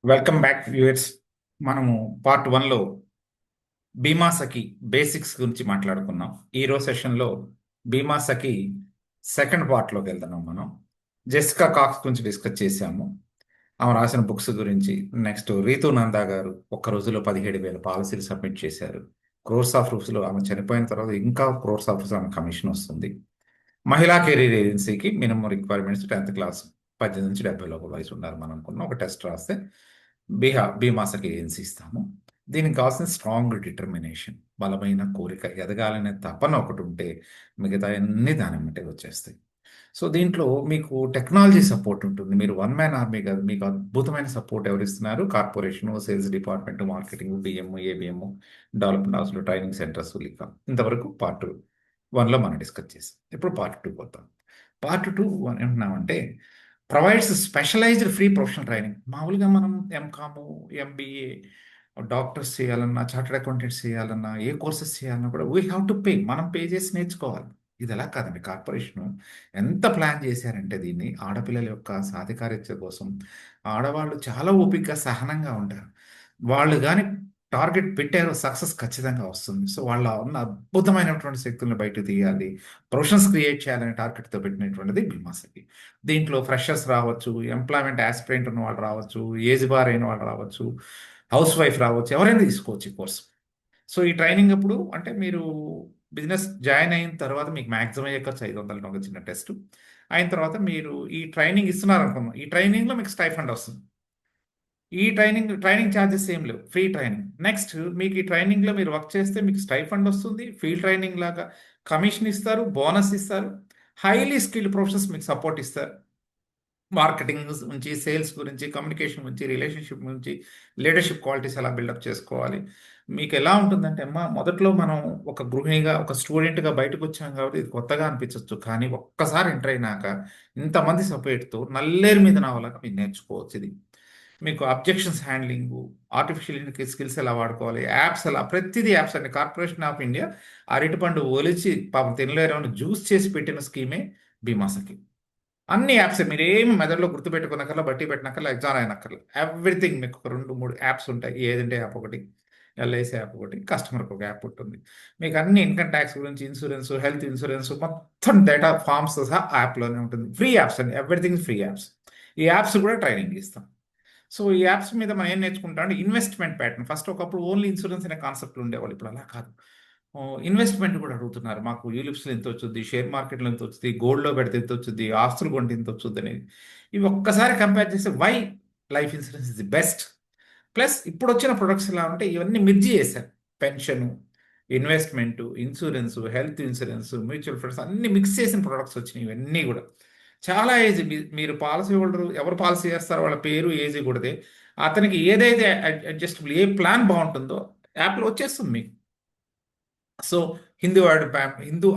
Welcome back viewers. మనము part వన్లో బీమా సఖి బేసిక్స్ గురించి మాట్లాడుకున్నాం. ఈరోజు సెషన్లో బీమా సఖి సెకండ్ పార్ట్లోకి వెళ్తున్నాం. మనం జెసికా కాక్స్ గురించి డిస్కస్ చేశాము. ఆమె రాసిన బుక్స్ గురించి. నెక్స్ట్ రీతు నందా గారు ఒక్క రోజులో 17,000 పాలసీలు సబ్మిట్ చేశారు. క్రోర్స్ ఆఫ్ రూప్స్లో ఆమె చనిపోయిన తర్వాత ఇంకా క్రోర్స్ ఆఫ్ రూప్స్ ఆమె కమిషన్ వస్తుంది. మహిళా కెరీర్ ఏజెన్సీకి మినిమం రిక్వైర్మెంట్స్ 10th క్లాస్ 18 నుంచి 70 లోపల వయసు ఉండాలి. మనం అనుకున్న ఒక టెస్ట్ రాస్తే బీమాసకి ఏజెన్సీ ఇస్తాము. దీనికి కావాల్సిన స్ట్రాంగ్ డిటర్మినేషన్, బలమైన కోరిక, ఎదగాలనే తపన ఒకటి ఉంటే మిగతా అన్ని దాని బట్టే వచ్చేస్తాయి. సో దీంట్లో మీకు టెక్నాలజీ సపోర్ట్ ఉంటుంది. మీరు వన్ మ్యాన్ ఆర్మీ కాదు, మీకు అద్భుతమైన సపోర్ట్ ఎవరిస్తున్నారు? Corporation, sales department, marketing, BM, ABM, development హౌస్లో ట్రైనింగ్ సెంటర్స్ లిక్క. ఇంతవరకు పార్ట్ వన్లో మనం డిస్కస్ చేసాం. ఇప్పుడు పార్ట్ టూ పోతాం. పార్ట్ టూ ఏమంటున్నామంటే provides specialised free professional training. మామూలుగా మనం ఎంకాము, ఎంబీఏ, డాక్టర్స్ చేయాలన్నా, చార్టెడ్ అకౌంటెంట్స్ చేయాలన్నా, ఏ కోర్సెస్ చేయాలన్నా కూడా వీ హ్యావ్ టు పే. మనం పే చేసి నేర్చుకోవాలి. ఇది ఎలా కాదండి. కార్పొరేషను ఎంత ప్లాన్ చేశారంటే దీన్ని ఆడపిల్లల యొక్క సాధికారిత్య కోసం ఆడవాళ్ళు చాలా ఓపికగా సహనంగా ఉంటారు. వాళ్ళు కానీ టార్గెట్ పెట్టారో సక్సెస్ ఖచ్చితంగా వస్తుంది. సో వాళ్ళ ఉన్న అద్భుతమైనటువంటి శక్తులను బయటకు తీయాలి, ప్రొఫెషన్స్ క్రియేట్ చేయాలనే టార్గెట్తో పెట్టినటువంటిది బీమాసకి. దీంట్లో ఫ్రెషర్స్ రావచ్చు, ఎంప్లాయ్మెంట్ ఆస్పిరెంట్ ఉన్న వాళ్ళు రావచ్చు, ఏజ్ బార్ అయిన వాళ్ళు రావచ్చు, హౌస్ వైఫ్ రావచ్చు, ఎవరైనా తీసుకోవచ్చు ఈ కోర్సు. సో ఈ ట్రైనింగ్ అప్పుడు అంటే మీరు బిజినెస్ జాయిన్ అయిన తర్వాత మీకు మ్యాక్సిమం అయ్యే ఖర్చు 500 ఒక చిన్న టెస్ట్ అయిన తర్వాత మీరు ఈ ట్రైనింగ్ ఇస్తున్నారు అనుకున్నాం. ఈ ట్రైనింగ్లో మీకు స్టైఫండ్ వస్తుంది. ఈ ట్రైనింగ్ ఛార్జెస్ ఏం లేవు, ఫ్రీ ట్రైనింగ్. నెక్స్ట్ మీకు ఈ ట్రైనింగ్లో మీరు వర్క్ చేస్తే మీకు స్టైఫండ్ వస్తుంది, ఫీల్డ్ ట్రైనింగ్ లాగా కమిషన్ ఇస్తారు, బోనస్ ఇస్తారు, హైలీ స్కిల్డ్ ప్రొఫెషనల్స్ మీకు సపోర్ట్ ఇస్తారు. మార్కెటింగ్ గురించి, సేల్స్ గురించి, కమ్యూనికేషన్ గురించి, రిలేషన్షిప్ గురించి, లీడర్షిప్ క్వాలిటీస్ ఎలా బిల్డప్ చేసుకోవాలి. మీకు ఎలా ఉంటుందంటే అమ్మా, మొదట్లో మనం ఒక గృహిణిగా, ఒక స్టూడెంట్గా బయటకు వచ్చాం కాబట్టి ఇది కొత్తగా అనిపించవచ్చు. కానీ ఒక్కసారి ఎంటర్ అయినాక ఇంతమంది సపోర్ట్తో నల్లేరు మీద నావలాగా మీరు నేర్చుకోవచ్చు. ఇది మీకు అబ్జెక్షన్స్ హ్యాండ్లింగ్, ఆర్టిఫిషియల్ స్కిల్స్ ఎలా వాడుకోవాలి, యాప్స్ ఎలా, ప్రతిదీ యాప్స్ అండి. కార్పొరేషన్ ఆఫ్ ఇండియా అరటిపండు ఒలిచి పాపం తినలేరు జ్యూస్ చేసి పెట్టిన స్కీమే బీమాసకి. అన్ని యాప్స్ మీరు ఏమి మెదడులో గుర్తుపెట్టుకున్నకల్లా, బట్టి పెట్టినకల్లా, ఎగ్జామ్ అయినక్కర్లా, ఎవ్రీథింగ్ మీకు ఒక 2-3 యాప్స్ ఉంటాయి. ఏదంటే యాప్ ఒకటి, ఎల్ఐసి యాప్ ఒకటి, కస్టమర్కి ఒక యాప్ ఉంటుంది. మీకు అన్ని ఇన్కమ్ ట్యాక్స్ గురించి, ఇన్సూరెన్స్, హెల్త్ ఇన్సూరెన్స్ మొత్తం డేటా ఫార్మ్స్ సహా యాప్లోనే ఉంటుంది. ఫ్రీ యాప్స్ అండి, ఎవ్రీథింగ్ ఫ్రీ యాప్స్. ఈ యాప్స్ కూడా ట్రైనింగ్ ఇస్తాం. సో ఈ యాప్స్ మీద మనం ఏం నేర్చుకుంటాం అంటే ఇన్వెస్ట్మెంట్ ప్యాటర్న్. ఫస్ట్ ఒకప్పుడు ఓన్లీ ఇన్సూరెన్స్ అనే కాన్సెప్ట్ ఉండేవాళ్ళు, ఇప్పుడు అలా కాదు. ఇన్వెస్ట్మెంట్ కూడా అడుగుతున్నారు. మాకు యూలిప్స్లో ఎంత వచ్చుద్ది, షేర్ మార్కెట్లో ఎంత వచ్చింది, గోల్డ్లో పెడితే ఎంత వచ్చింది, ఆస్తులు కొంటే ఎంత వచ్చుద్ది అనేది. ఇవి ఒక్కసారి కంపేర్ చేస్తే why life insurance is the best. Plus ఇప్పుడు వచ్చిన ప్రొడక్ట్స్ ఎలా ఉంటే ఇవన్నీ మిర్జీ చేశారు. Pension, investment, insurance, health insurance, mutual funds అన్ని మిక్స్ చేసిన ప్రొడక్ట్స్ వచ్చినాయి. ఇవన్నీ కూడా చాలా ఏజ్, మీరు పాలసీ హోల్డర్ ఎవరు పాలసీ చేస్తారో వాళ్ళ పేరు, ఏజ్ కొడితే అతనికి ఏదైతే అడ్జస్టబుల్, ఏ ప్లాన్ బాగుంటుందో యాప్లో వచ్చేస్తుంది మీకు. So Hindu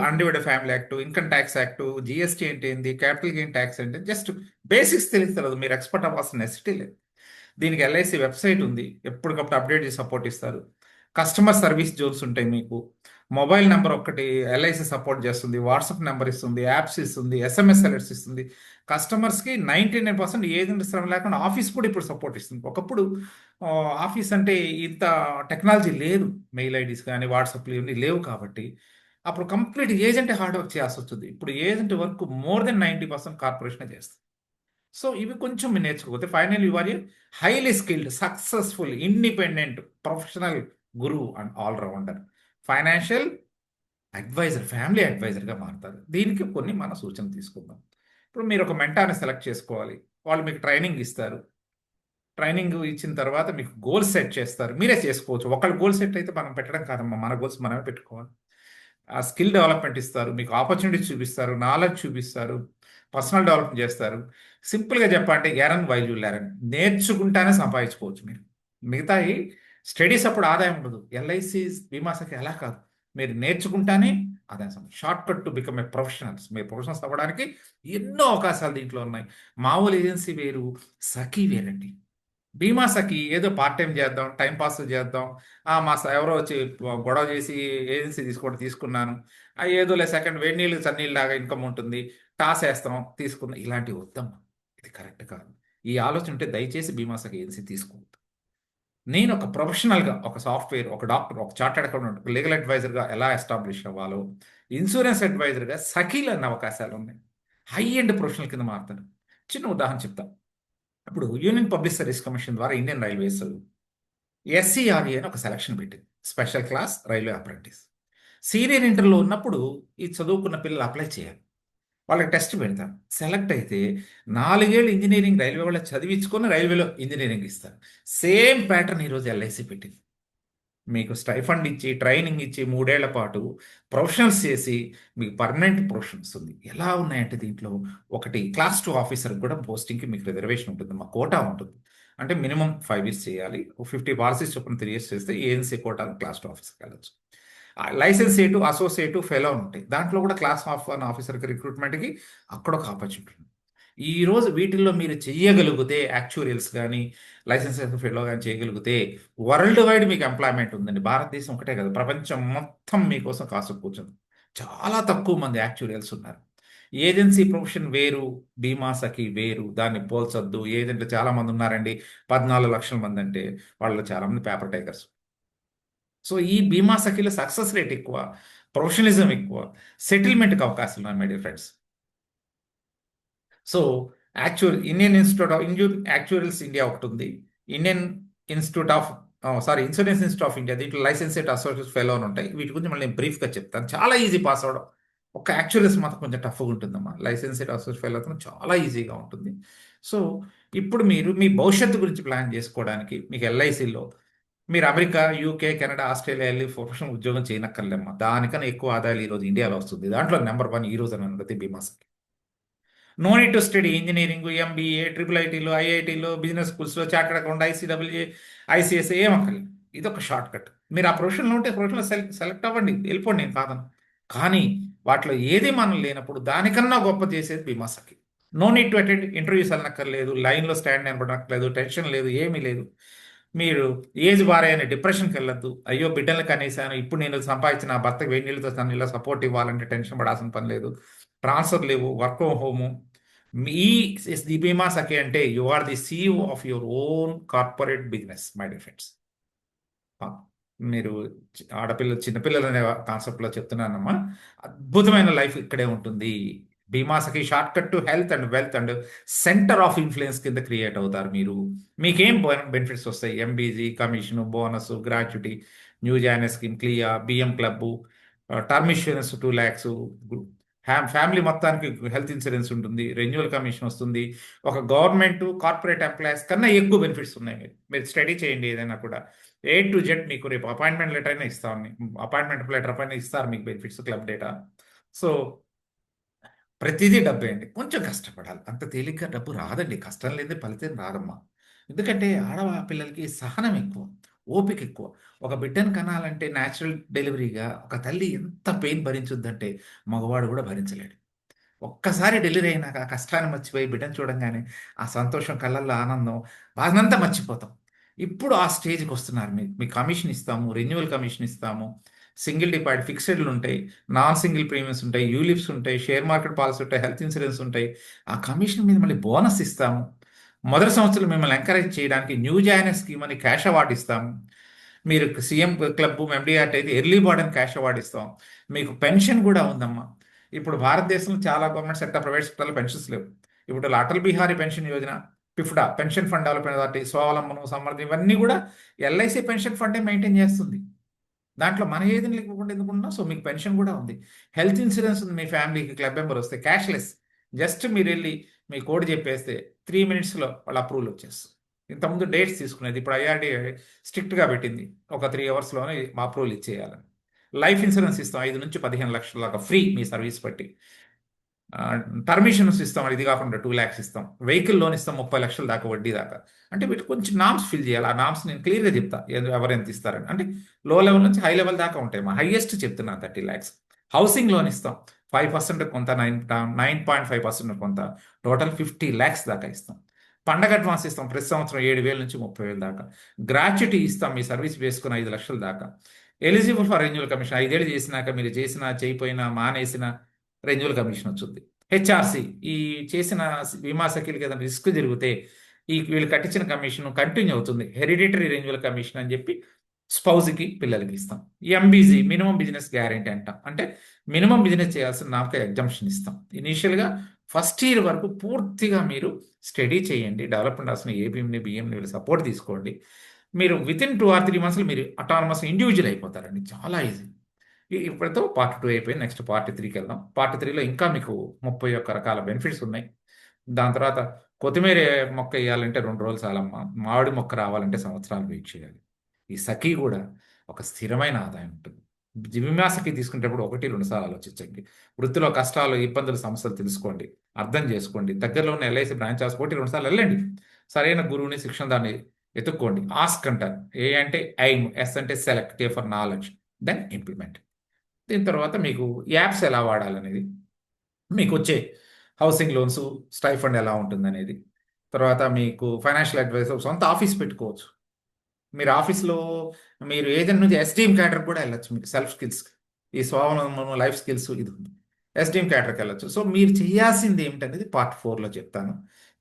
undivided family act, income tax act, GST అంటే ఏంది, క్యాపిటల్ గెయిన్ ట్యాక్స్ అంటే జస్ట్ బేసిక్స్ తెలియదు. మీరు ఎక్స్పర్ట్ అవ్వాల్సిన నెసిటీ లేదు. దీనికి ఎల్ఐసి వెబ్సైట్ ఉంది, ఎప్పటికప్పుడు అప్డేట్ చేసి సపోర్ట్ ఇస్తారు. కస్టమర్ సర్వీస్ జోన్స్ ఉంటాయి. మీకు మొబైల్ నెంబర్ ఒక్కటి ఎల్ఐసి సపోర్ట్ చేస్తుంది, వాట్సాప్ నెంబర్ ఇస్తుంది, యాప్స్ ఇస్తుంది, ఎస్ఎంఎస్ అలర్ట్స్ ఇస్తుంది. కస్టమర్స్కి 99% ఏజెంట్ శ్రమ లేకుండా ఆఫీస్ కూడా ఇప్పుడు సపోర్ట్ ఇస్తుంది. ఒకప్పుడు ఆ, ఆఫీస్ అంటే ఇంత టెక్నాలజీ లేదు, మెయిల్ ఐడీస్ కానీ వాట్సాప్లు ఇవన్నీ లేవు కాబట్టి అప్పుడు కంప్లీట్ ఏజెంట్ హార్డ్ వర్క్ చేయాల్సి వచ్చింది. ఇప్పుడు agent work more than 90% corporation చేస్తుంది. సో ఇవి కొంచెం మీరు నేర్చుకోకపోతే final you are a highly skilled, successful, independent, professional గురువు and allrounder, financial adviser, family అడ్వైజర్గా మారుతారు. దీనికి కొన్ని మన సూచనలు తీసుకుందాం. ఇప్పుడు మీరు ఒక మెంటార్ని సెలెక్ట్ చేసుకోవాలి. వాళ్ళు మీకు ట్రైనింగ్ ఇస్తారు. ట్రైనింగ్ ఇచ్చిన తర్వాత మీకు గోల్ సెట్ చేస్తారు. మీరే చేసుకోవచ్చు. ఒకళ్ళు గోల్ సెట్ అయితే మనం పెట్టడం కాదమ్మా, మన గోల్స్ మనమే పెట్టుకోవాలి. ఆ స్కిల్ డెవలప్మెంట్ ఇస్తారు, మీకు ఆపర్చునిటీస్ చూపిస్తారు, నాలెడ్జ్ చూపిస్తారు, పర్సనల్ డెవలప్మెంట్ చేస్తారు. సింపుల్గా చెప్పాలంటే ఎరన్ వైల్ యూ లెరన్, నేర్చుకుంటానే సంపాదించుకోవచ్చు మీరు. మిగతాయి స్టడీస్ అప్పుడు ఆదాయం ఉండదు. ఎల్ఐసి బీమాసకి అలా కాదు, మీరు నేర్చుకుంటానే ఆదాయం. Short cut to become a professionals. మీరు ప్రొఫెషనల్స్ అవ్వడానికి ఎన్నో అవకాశాలు దీంట్లో ఉన్నాయి. మామూలు ఏజెన్సీ వేరు, సఖీ వేరండి. బీమా సఖి ఏదో పార్ట్ టైం చేద్దాం, టైం పాస్ చేద్దాం, ఎవరో వచ్చి గొడవ చేసి ఏజెన్సీ తీసుకున్నాను, ఏదోలే సెకండ్ వేడి నీళ్ళు చన్నీళ్ళు లాగా ఇన్కమ్ ఉంటుంది, టాస్ వేస్తాం తీసుకున్నాం, ఇలాంటివి వద్దమ్మా. ఇది కరెక్ట్ కాదు. ఈ ఆలోచన ఉంటే దయచేసి బీమా సఖి ఏజెన్సీ తీసుకోవద్దు. నేను ఒక ప్రొఫెషనల్గా ఒక సాఫ్ట్వేర్, ఒక డాక్టర్, ఒక చార్టెడ్ అకౌంటెంట్, ఒక లీగల్ అడ్వైజర్గా ఎలా ఎస్టాబ్లిష్ అవ్వాలో ఇన్సూరెన్స్ అడ్వైజర్గా సఖీలు అన్న అవకాశాలు ఉన్నాయి. హై ఎండ్ ప్రొఫెషనల్ కింద మారుతాడు. చిన్న ఉదాహరణ చెప్తా. ఇప్పుడు యూనియన్ పబ్లిక్ సర్వీస్ కమిషన్ ద్వారా ఇండియన్ రైల్వేస్ ఎస్సీఆర్ఏ అని ఒక సెలక్షన్ పెట్టింది, special class railway apprentice. Senior ఇంటర్లో ఉన్నప్పుడు ఈ చదువుకున్న పిల్లలు అప్లై చేయాలి. వాళ్ళకి టెస్ట్ పెడతారు. సెలెక్ట్ అయితే 4 ఏళ్ళు ఇంజనీరింగ్ రైల్వే వాళ్ళు చదివించుకొని రైల్వేలో ఇంజనీరింగ్ ఇస్తారు. సేమ్ ప్యాటర్న్ ఈరోజు ఎల్ఐసి పెట్టింది. మీకు స్టైఫండ్ ఇచ్చి ట్రైనింగ్ ఇచ్చి 3 ఏళ్ల పాటు ప్రొఫెషనల్స్ చేసి మీకు పర్మనెంట్ ప్రొఫెషన్ వస్తుంది. ఎలా ఉన్నాయంటే దీంట్లో ఒకటి క్లాస్ 2 ఆఫీసర్ కూడా పోస్టింగ్కి మీకు రిజర్వేషన్ ఉంటుంది, మా కోటా ఉంటుంది. అంటే మినిమం 5 years చేయాలి. 50 పాలసీస్ చొప్పున 3 years చేస్తే ఏఎన్సీ కోటా క్లాస్ 2 ఆఫీసర్కి వెళ్ళచ్చు. లైసెన్స్ ఏ2, అసోసియేట్, ఫెలో ఉంటాయి. దాంట్లో కూడా క్లాస్ ఆఫ్ 1 ఆఫీసర్కి రిక్రూట్మెంట్కి అక్కడ ఒక ఆపర్చునిటీ ఉంది. ఈ రోజు వీటిల్లో మీరు చెయ్యగలిగితే యాక్చురియల్స్ కానీ లైసెన్సెస్ ఫెలో కానీ చేయగలిగితే వరల్డ్ వైడ్ మీకు ఎంప్లాయ్మెంట్ ఉందండి. భారతదేశం ఒకటే కదా, ప్రపంచం మొత్తం మీకోసం కాసు కూర్చుంది. చాలా తక్కువ మంది యాక్చురియల్స్ ఉన్నారు. ఏజెన్సీ ప్రొఫెషన్ వేరు, బీమా సఖి వేరు, దాన్ని పోల్చొద్దు. ఏజెంట్లు చాలా మంది ఉన్నారండి, 14 లక్షల మంది అంటే వాళ్ళు చాలా మంది పేపర్ టైగర్స్. సో ఈ బీమా సఖిలో సక్సెస్ రేట్ ఎక్కువ, ప్రొఫెషనలిజం ఎక్కువ, సెటిల్మెంట్కి అవకాశాలు ఉన్నాయి my dear friends. So Indian institute of actuals India ఒకటి ఉంది, Indian institute of insurance institute of India. దీంట్లో లైసెన్సెడ్ అసోసియేట్ ఫెలో అని ఉంటాయి. వీటి గురించి మళ్ళీ నేను బ్రీఫ్గా చెప్తాను. చాలా ఈజీ పాస్ అవడం. ఒక యాక్చువల్స్ మాత్రం కొంచెం టఫ్గా ఉంటుందమ్మా. లైసెన్సెడ్ అసోసియేట్ ఫెలో అయితే చాలా ఈజీగా ఉంటుంది. సో ఇప్పుడు మీరు మీ భవిష్యత్తు గురించి ప్లాన్ చేసుకోవడానికి మీకు ఎల్ఐసిలో మీరు అమెరికా, యూకే, కెనడా, ఆస్ట్రేలియా వెళ్ళి ప్రొఫెషనల్ ఉద్యోగం చేయనక్కర్లేమ్మా. దానికన్నా ఎక్కువ ఆదాయాలు ఈరోజు ఇండియాలో వస్తుంది. దాంట్లో నెంబర్ 1 ఈ రోజు అని ఉన్నది Bima Sakhi. No need to study engineering, MBA, triple ఐటీలో, ఐఐటీలో, బిజినెస్ స్కూల్స్లో, చార్టెడ్ అకౌంట్, ఐసీడబ్ల్యూఏ, ఐసీఎస్ఏ ఏమక్కర్లేదు. ఇది ఒక షార్ట్ కట్. మీరు ఆ ప్రొఫెషన్లో ఉంటే ప్రొఫెషన్లో సెలెక్ట్ అవ్వండి, వెళ్ళిపోండి, నేను కాదను. కానీ వాటిలో ఏది మనం లేనప్పుడు దానికన్నా గొప్ప చేసేది Bima Sakhi. No need to attend interviews వెళ్ళనక్కర్లేదు, లైన్లో స్టాండ్ నిలబడక్కర్లేదు, టెన్షన్ లేదు, ఏమీ లేదు. మీరు ఏజ్ బారైన డిప్రెషన్కి వెళ్ళొద్దు. అయ్యో బిడ్డలు కనేసాను, ఇప్పుడు నేను సంపాదించిన నా భర్తకు వేడి నీళ్ళతో తను ఇలా సపోర్ట్ ఇవ్వాలంటే టెన్షన్ పడాల్సిన పని లేదు. ట్రాన్స్ఫర్ లేవు, వర్క్ ఫ్రమ్ హోము. మీ ది బీమా సఖి అంటే you are the CEO of your own corporate business my dear friends. మీరు ఆడపిల్లలు, చిన్నపిల్లలు అనే కాన్సెప్ట్లో చెప్తున్నానమ్మా. అద్భుతమైన లైఫ్ ఇక్కడే ఉంటుంది. Bima Sakhi short cut to health and wealth and centre of influence కింద క్రియేట్ అవుతారు మీరు. మీకేం బెనిఫిట్స్ వస్తాయి? MBG, commission, bonus, gratuity, new joiner scheme, క్లియా, BM club, term insurance 2 lakhs, family మొత్తానికి హెల్త్ ఇన్సూరెన్స్ ఉంటుంది, రెన్యువల్ కమిషన్ వస్తుంది. ఒక గవర్నమెంట్ కార్పొరేట్ ఎంప్లాయీస్ కన్నా ఎక్కువ బెనిఫిట్స్ ఉన్నాయి. మీరు స్టడీ చేయండి ఏదైనా కూడా. A to Z మీకు రేపు అపాయింట్మెంట్ లెటర్ అయినా ఇస్తామని, అపాయింట్మెంట్ లెటర్ పైన ఇస్తారు మీకు బెనిఫిట్స్, క్లబ్ డేటా. సో ప్రతిదీ డబ్బే అండి. కొంచెం కష్టపడాలి. అంత తేలిగ్గా డబ్బు రాదండి. కష్టం లేదే ఫలితం రాదమ్మా. ఎందుకంటే పిల్లలకి సహనం ఎక్కువ, ఓపిక ఎక్కువ. ఒక బిడ్డను కనాలంటే న్యాచురల్ డెలివరీగా ఒక తల్లి ఎంత పెయిన్ భరించుద్దంటే మగవాడు కూడా భరించలేడు. ఒక్కసారి డెలివరీ అయినాక ఆ కష్టాన్ని మర్చిపోయి బిడ్డను చూడంగానే ఆ సంతోషం, కళ్ళల్లో ఆనందం, బాధనంతా మర్చిపోతాం. ఇప్పుడు ఆ స్టేజ్కి వస్తున్నారు. మీ కమిషన్ ఇస్తాము, రెన్యువల్ కమిషన్ ఇస్తాము, సింగిల్ డిపాజిట్ ఫిక్స్డ్లు ఉంటాయి, నాన్ సింగిల్ ప్రీమియమ్స్ ఉంటాయి, యూలిప్స్ ఉంటాయి, షేర్ మార్కెట్ పాలసీ ఉంటాయి, హెల్త్ ఇన్సూరెన్స్ ఉంటాయి. ఆ కమిషన్ మీద మళ్ళీ బోనస్ ఇస్తాము. మొదటి సంవత్సరం మిమ్మల్ని ఎంకరేజ్ చేయడానికి న్యూ జాయినర్ స్కీమ్ అని క్యాష్ అవార్డు ఇస్తాము. మీరు సీఎం క్లబ్ ఎండిఆర్ట్ అయితే ఎర్లీ బార్డన్ క్యాష్ అవార్డు ఇస్తాం. మీకు పెన్షన్ కూడా ఉందమ్మా. ఇప్పుడు భారతదేశంలో చాలా గవర్నమెంట్ సెక్టర్, ప్రైవేట్ సెక్టర్లో పెన్షన్స్ లేవు. ఇప్పుడు Atal Bihari pension Yojana, PFRDA, pension fund development authority, స్వావలంబనం, సమర్థి, ఇవన్నీ కూడా ఎల్ఐసి పెన్షన్ ఫండే మెయింటైన్ చేస్తుంది. దాంట్లో మన ఏదైనా లేకుండా ఎందుకున్నా. సో మీకు పెన్షన్ కూడా ఉంది, హెల్త్ ఇన్సూరెన్స్ ఉంది. మీ ఫ్యామిలీకి క్లబ్ మెంబర్ వస్తే క్యాష్లెస్, జస్ట్ మీరు వెళ్ళి మీ కోడ్ చెప్పేస్తే 3 minutesలో వాళ్ళ అప్రూవల్ వచ్చేస్తుంది. ఇంతకుముందు డేట్స్ తీసుకునేది, ఇప్పుడు ఐఆర్డీ స్ట్రిక్ట్గా పెట్టింది, ఒక 3 hours మా అప్రూవల్ ఇచ్చేయాలని. లైఫ్ ఇన్సూరెన్స్ ఇస్తాం 5 నుంచి 15 లక్షల దాకా ఫ్రీ మీ సర్వీస్ బట్టి. పర్మిషన్స్ ఇస్తాం, ఇది కాకుండా 2 lakhs ఇస్తాం. వెహికల్ లోన్ ఇస్తాం 30 లక్షల దాకా వడ్డీ దాకా. అంటే వీటి కొంచెం నామ్స్ ఫిల్ చేయాలి. ఆ నామ్స్ నేను క్లియర్గా చెప్తా ఎవరు ఎంత ఇస్తారని. అంటే లో లెవెల్ నుంచి హై లెవెల్ దాకా ఉంటాయి. మా హైయెస్ట్ చెప్తున్నాను 30 lakhs. హౌసింగ్ లోన్ ఇస్తాం 5% కొంత, 9.5% కొంత, టోటల్ 50 lakhs దాకా ఇస్తాం. పండగ అడ్వాన్స్ ఇస్తాం ప్రతి సంవత్సరం 7,000 నుంచి 30,000 దాకా. గ్రాట్యుటీ ఇస్తాం మీ సర్వీస్ వేసుకుని 5 లక్షల దాకా. ఎలిజిబుల్ ఫర్ రెన్యువల్ కమిషన్ 5 ఏళ్ళు చేసినాక మీరు చేసినా, చేయపోయినా, మానేసిన రెన్యువల్ కమిషన్ వచ్చింది. హెచ్ఆర్సి, ఈ చేసిన బీమా సఖీలకి ఏదైనా రిస్క్ జరిగితే వీళ్ళు కట్టించిన కమిషన్ కంటిన్యూ అవుతుంది. హెరిడిటరీ రెన్యువల్ కమిషన్ అని చెప్పి స్పౌజ్కి పిల్లలకి ఇస్తాం. ఎంబీజీ మినిమం బిజినెస్ గ్యారెంటీ అంటాం. అంటే మినిమం బిజినెస్ చేయాల్సిన నాకు ఎగ్జామ్షన్ ఇస్తాం. ఇనీషియల్గా ఫస్ట్ ఇయర్ వరకు పూర్తిగా మీరు స్టడీ చేయండి, డెవలప్మెంట్ అసలు ఏబిఎంని బిఎంని వీళ్ళు సపోర్ట్ తీసుకోండి. మీరు వితిన్ 2 or 3 months మీరు అటానమస్ ఇండివిజువల్ అయిపోతారండి. చాలా ఈజీ. ఇప్పటితో పార్ట్ 2 అయిపోయింది. నెక్స్ట్ పార్ట్ 3కి వెళ్దాం. పార్ట్ 3లో ఇంకా మీకు 31 రకాల బెనిఫిట్స్ ఉన్నాయి. దాని తర్వాత కొత్తిమీర మొక్క వేయాలంటే 2 రోజులు చాలమ్మా, మామిడి మొక్క రావాలంటే సంవత్సరాలు వెయిట్ చేయాలి. ఈ సఖీ కూడా ఒక స్థిరమైన ఆదాయం ఉంటుంది. బీమా సఖీ తీసుకునేటప్పుడు 1-2 సార్లు ఆలోచించండి. వృత్తిలో కష్టాలు, ఇబ్బందులు, సమస్యలు తెలుసుకోండి, అర్థం చేసుకోండి. దగ్గరలో ఉన్న ఎల్ఐసి బ్రాంచ్ హౌస్ 1-2 సార్లు వెళ్ళండి. సరైన గురువుని, శిక్షణదాన్ని ఎత్తుక్కోండి. ఆస్క్ అంటారు. ఏ అంటే ఎయిమ్, ఎస్ అంటే select, K for knowledge, then implement. దీని తర్వాత మీకు యాప్స్ ఎలా వాడాలనేది, మీకు వచ్చే హౌసింగ్ లోన్స్, స్టైఫండ్ ఎలా ఉంటుందనేది, తర్వాత మీకు ఫైనాన్షియల్ అడ్వైస్, సొంత ఆఫీస్ పెట్టుకోవచ్చు. మీరు ఆఫీస్లో మీరు ఏజెంట్ నుంచి ఎస్టీఎం క్యాడర్ కూడా వెళ్ళొచ్చు. మీకు సెల్ఫ్ స్కిల్స్, ఈ స్వావలంబనం, లైఫ్ స్కిల్స్ ఇది ఉంది. ఎస్టీఎం క్యాడర్కి వెళ్ళొచ్చు. సో మీరు చేయాల్సింది ఏమిటనేది పార్ట్ 4లో చెప్తాను.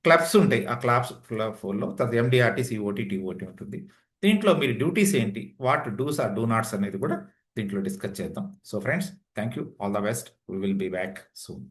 క్లబ్స్ ఉంటాయి. ఆ క్లబ్స్ 4లో తర్వాత ఎండిఆర్టీ, సిఓటీ, టీఓటీ ఉంటుంది. దీంట్లో మీరు డ్యూటీస్ ఏంటి, what dos or do nots అనేది కూడా దీంట్లో డిస్కస్ చేద్దాం. So friends, thank you, all the best. We will be back soon.